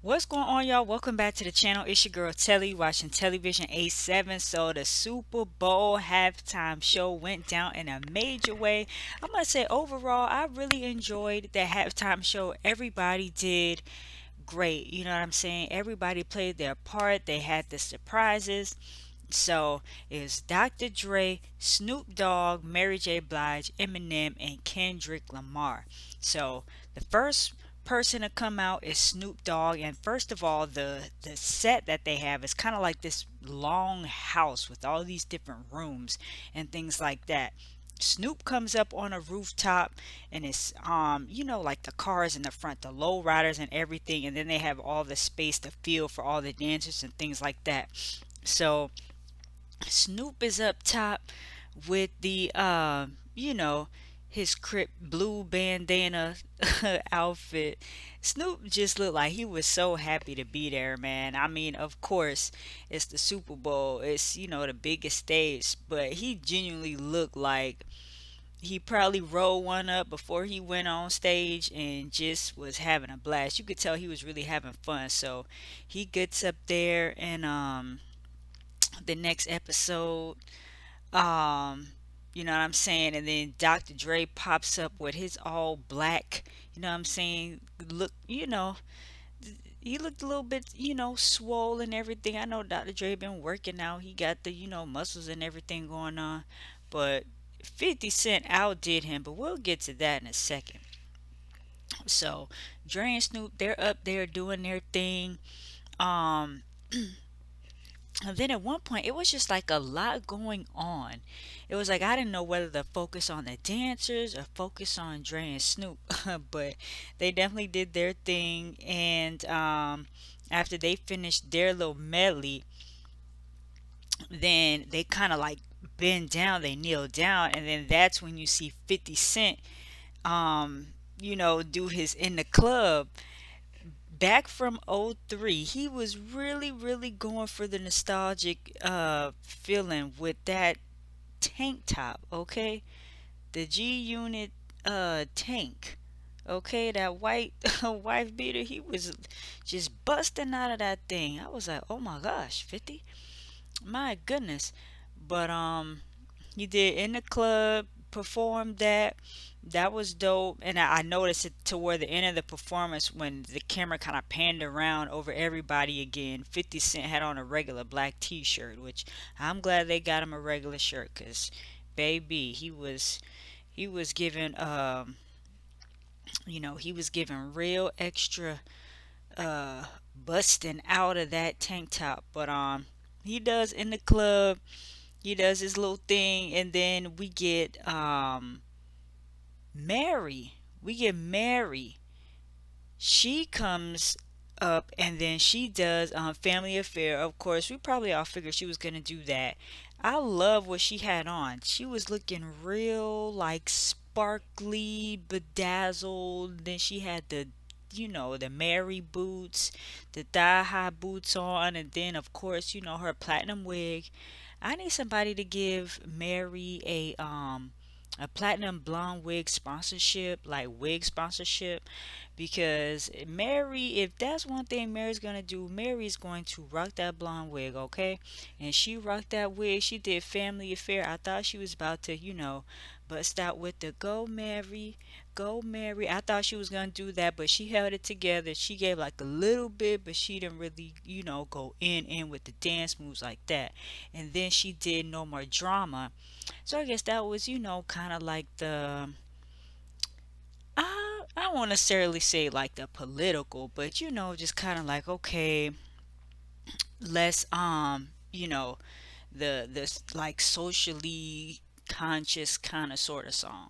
What's going on, y'all? Welcome back to the channel. It's your girl Telly watching TelliVision A7. So the Super Bowl halftime show went down in a major way. I'm gonna say overall, I really enjoyed the halftime show. Everybody did great. You know what I'm saying? Everybody played their part. They had the surprises. So it was Dr. Dre, Snoop Dogg, Mary J. Blige, Eminem, and Kendrick Lamar. So the first person to come out is Snoop Dogg, and first of all, the set that they have is kind of like this long house with all these different rooms and things like that. Snoop comes up on a rooftop and it's like the cars in the front, the low riders and everything, and then they have all the space to feel for all the dancers and things like that. So Snoop is up top with the his Crip blue bandana outfit. Snoop just looked like he was so happy to be there, man. I mean, of course, it's the Super Bowl. It's, the biggest stage, but he genuinely looked like he probably rolled one up before he went on stage and just was having a blast. You could tell he was really having fun. So he gets up there and the next episode, um, you know what I'm saying? And then Dr. Dre pops up with his all black, you know what I'm saying? Look, he looked a little bit, swole and everything. I know Dr. Dre been working out. He got the, muscles and everything going on. But 50 Cent outdid him, but we'll get to that in a second. So Dre and Snoop, they're up there doing their thing. Um, and then at one point, it was just like a lot going on. It was like I didn't know whether to focus on the dancers or focus on Dre and Snoop, but they definitely did their thing. And after they finished their little medley, then they kind of like bend down, they kneel down, and then that's when you see 50 Cent, do his in the club back from '03. He was really really going for the nostalgic feeling with that tank top, okay? The G Unit tank. Okay, that white wife beater, he was just busting out of that thing. I was like, "Oh my gosh, 50? My goodness." But he did in the club, performed that. That was dope. And I noticed it toward the end of the performance when the camera kind of panned around over everybody again. 50 Cent had on a regular black t shirt, which I'm glad they got him a regular shirt because, baby, he was giving, he was giving real extra busting out of that tank top. But he does in the club, he does his little thing, and then we get Mary. We get Mary. She comes up and then she does Family Affair. Of course, we probably all figured she was gonna do that. I love what she had on. She was looking real like sparkly, bedazzled. Then she had the Mary boots, the thigh high boots on, and then of course, her platinum wig. I need somebody to give Mary a platinum blonde wig sponsorship, like wig sponsorship, because Mary, if that's one thing Mary's gonna do, Mary's going to rock that blonde wig, okay? And she rocked that wig. She did Family Affair. I thought she was about to, bust out with the Go Mary, Go Mary. I thought she was gonna do that, but she held it together. She gave like a little bit, but she didn't really, go in with the dance moves like that. And then she did No More Drama. So I guess that was, kind of like I don't want to necessarily say like the political, but just kind of like, okay, let's the like socially conscious kind of sort of song.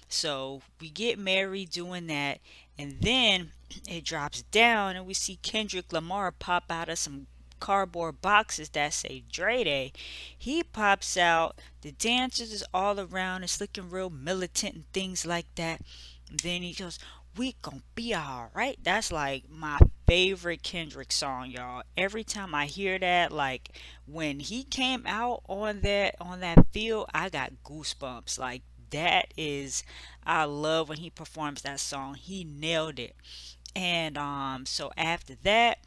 So we get Mary doing that, and then it drops down, and we see Kendrick Lamar pop out of some cardboard boxes that say Dre Day. He pops out, the dancers is all around, it's looking real militant and things like that. Then he goes, "We gon' be alright." That's like my favorite Kendrick song, y'all. Every time I hear that, like when he came out on that field, I got goosebumps. Like that is, I love when he performs that song. He nailed it. And so after that,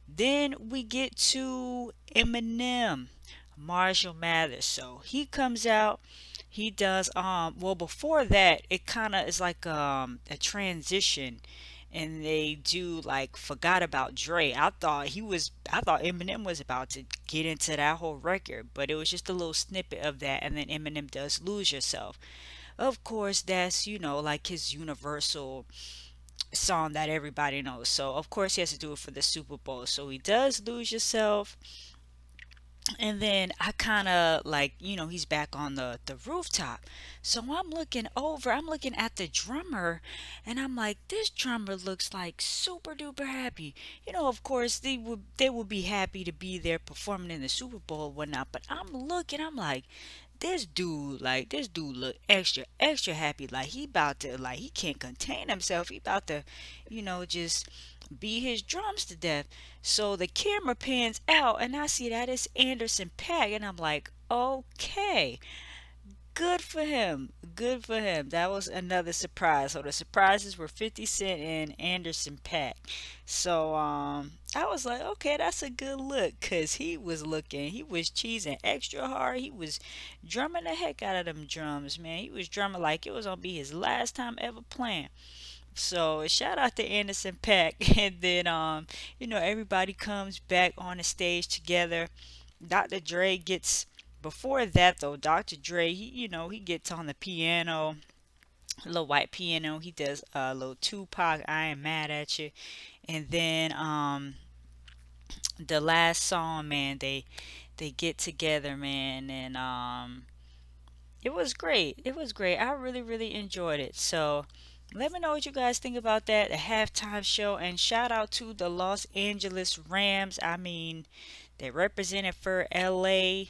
then we get to Eminem, Marshall Mathers. So he comes out, he does well before that it kind of is like a transition, and they do like Forgot About Dre. I thought Eminem was about to get into that whole record, but it was just a little snippet of that, and then Eminem does Lose Yourself. Of course, that's, like his universal song that everybody knows. So of course he has to do it for the Super Bowl. So he does Lose Yourself, and then I kind of like, he's back on the rooftop. So I'm looking at the drummer, and I'm like, this drummer looks like super duper happy. Of course they would be happy to be there performing in the Super Bowl and whatnot. But I'm like, this dude look extra extra happy, like he about to, like he can't contain himself, he about to, just beat his drums to death. So the camera pans out, and I see that it's Anderson Paak, and I'm like, okay, good for him, good for him. That was another surprise. So the surprises were 50 Cent and Anderson Paak. So I was like, okay, that's a good look, cause he was cheesing extra hard. He was drumming the heck out of them drums, man. He was drumming like it was gonna be his last time ever playing. So shout out to Anderson Pack. And then everybody comes back on the stage together. Dr. Dre gets Before that though, Dr. Dre, he gets on the piano, a little white piano. He does a little Tupac, I Ain't Mad at You. And then the last song, man, they get together, man, and it was great. It was great. I really, really enjoyed it. So let me know what you guys think about that, the halftime show. And shout out to the Los Angeles Rams. I mean, they represented for LA,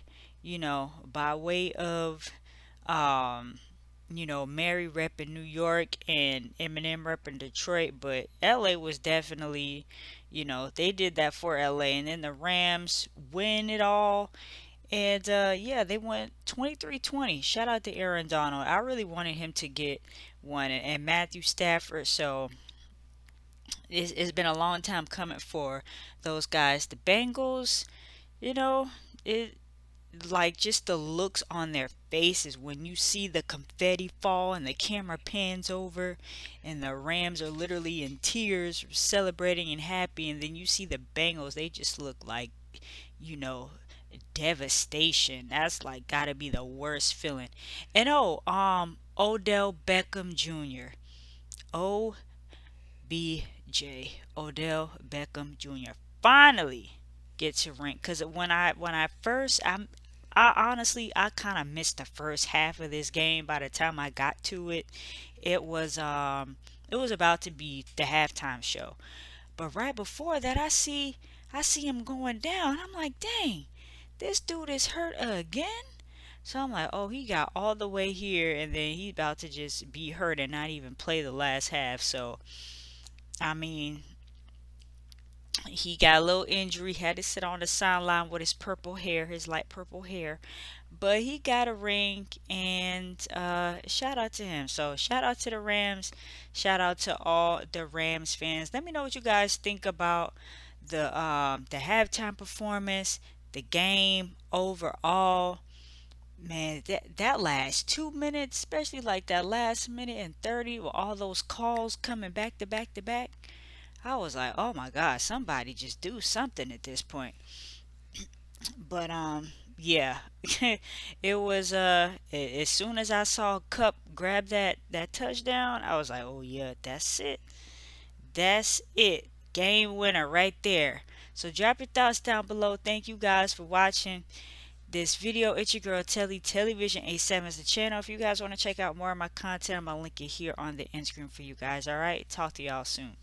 by way of, um, Mary repping New York and Eminem repping Detroit. But LA was definitely, they did that for LA. And then the Rams win it all, and yeah, they went 23-20. Shout out to Aaron Donald. I really wanted him to get one, and Matthew Stafford. So it's been a long time coming for those guys. The Bengals, you know, it like just the looks on their faces when you see the confetti fall and the camera pans over, and the Rams are literally in tears celebrating and happy, and then you see the Bengals, they just look like, you know devastation. That's like gotta be the worst feeling. And Odell Beckham Jr. OBJ, Odell Beckham Jr. finally gets a ring. Cause when I first I honestly I kind of missed the first half of this game. By the time I got to it, it was it was about to be the halftime show. But right before that, I see him going down. I'm like, dang, this dude is hurt again. So I'm like, oh, he got all the way here, and then he's about to just be hurt and not even play the last half. So I mean, he got a little injury, had to sit on the sideline with his purple hair, his light purple hair. But he got a ring, and shout out to him. So shout out to the Rams. Shout out to all the Rams fans. Let me know what you guys think about the halftime performance, the game overall. Man, that last 2 minutes, especially like that last minute and 30 with all those calls coming back to back to back. I was like, oh my God, somebody just do something at this point. But yeah, it was as soon as I saw Cup grab that touchdown, I was like, oh yeah, that's it. That's it. Game winner right there. So drop your thoughts down below. Thank you guys for watching this video. It's your girl Telly. TelliVision A7 is the channel. If you guys want to check out more of my content, I'm gonna link it here on the end screen for you guys. Alright, talk to y'all soon.